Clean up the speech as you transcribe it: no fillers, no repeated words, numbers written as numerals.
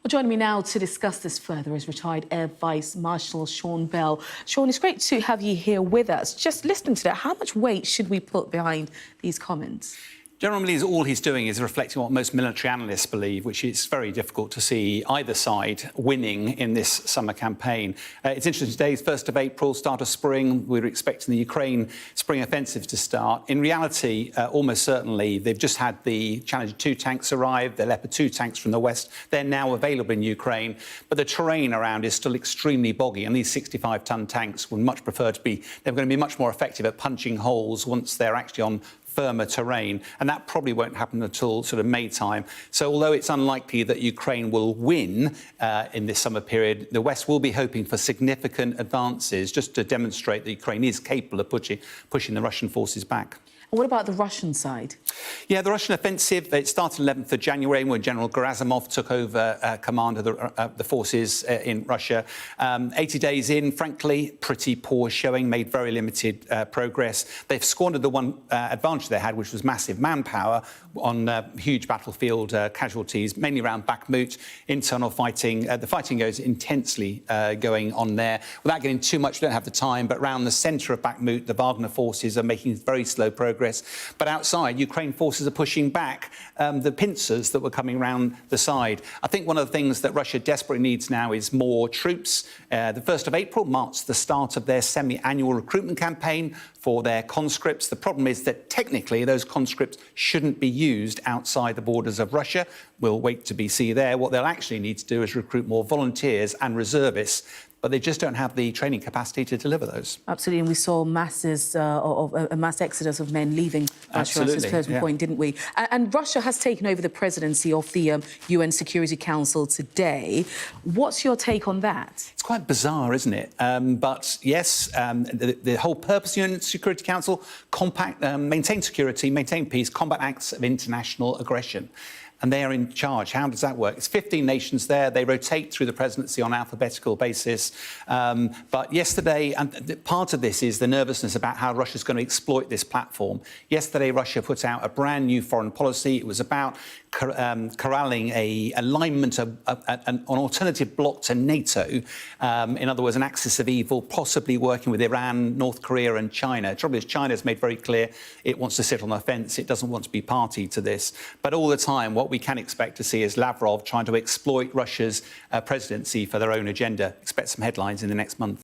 Well, joining me now to discuss this further is retired Air Vice Marshal Sean Bell. Sean, it's great to have you here with us. Just listening to that, how much weight should we put behind these comments? General Milley's, all he's doing is reflecting what most military analysts believe, which is very difficult to see either side winning in this summer campaign. It's interesting, today's 1st of April, start of spring. We were expecting the Ukraine spring offensive to start. In reality, almost certainly, they've just had the Challenger 2 tanks arrive, the Leopard 2 tanks from the west. They're now available in Ukraine, but the terrain around is still extremely boggy, and these 65-ton tanks would much prefer to be, they're going to be much more effective at punching holes once they're actually on firmer terrain, and that probably won't happen until sort of May time. So although it's unlikely that Ukraine will win in this summer period, the West will be hoping for significant advances just to demonstrate that Ukraine is capable of pushing the Russian forces back. And what about the Russian side? Yeah, the Russian offensive, it started 11th of January when General Gerasimov took over command of the forces in Russia. 80 days in, frankly, pretty poor showing, made very limited progress. They've squandered the one advantage they had, which was massive manpower on huge battlefield casualties, mainly around Bakhmut, internal fighting. The fighting goes intensely going on there. Without getting too much, we don't have the time, but around the centre of Bakhmut, the Wagner forces are making very slow progress. But outside, Ukraine forces are pushing back the pincers that were coming around the side. I think one of the things that Russia desperately needs now is more troops. The 1st of April marks the start of their semi-annual recruitment campaign for their conscripts. The problem is that technically those conscripts shouldn't be used outside the borders of Russia. We'll wait to see there. What they'll actually need to do is recruit more volunteers and reservists, but they just don't have the training capacity to deliver those. Absolutely, and we saw masses of a mass exodus of men leaving Russia at this closing point, didn't we? And Russia has taken over the presidency of the UN Security Council today. What's your take on that? It's quite bizarre, isn't it? But yes, the whole purpose of the UN Security Council, maintain security, maintain peace, combat acts of international aggression. And they are in charge. How does that work? It's 15 nations there. They rotate through the presidency on alphabetical basis. But yesterday, and part of this is the nervousness about how Russia's going to exploit this platform. Yesterday, Russia put out a brand new foreign policy. It was about corralling an alignment of an alternative bloc to NATO. In other words, an axis of evil, possibly working with Iran, North Korea and China. The trouble is, China's made very clear it wants to sit on the fence. It doesn't want to be party to this. But all the time, what we can expect to see is Lavrov trying to exploit Russia's presidency for their own agenda. Expect some headlines in the next month.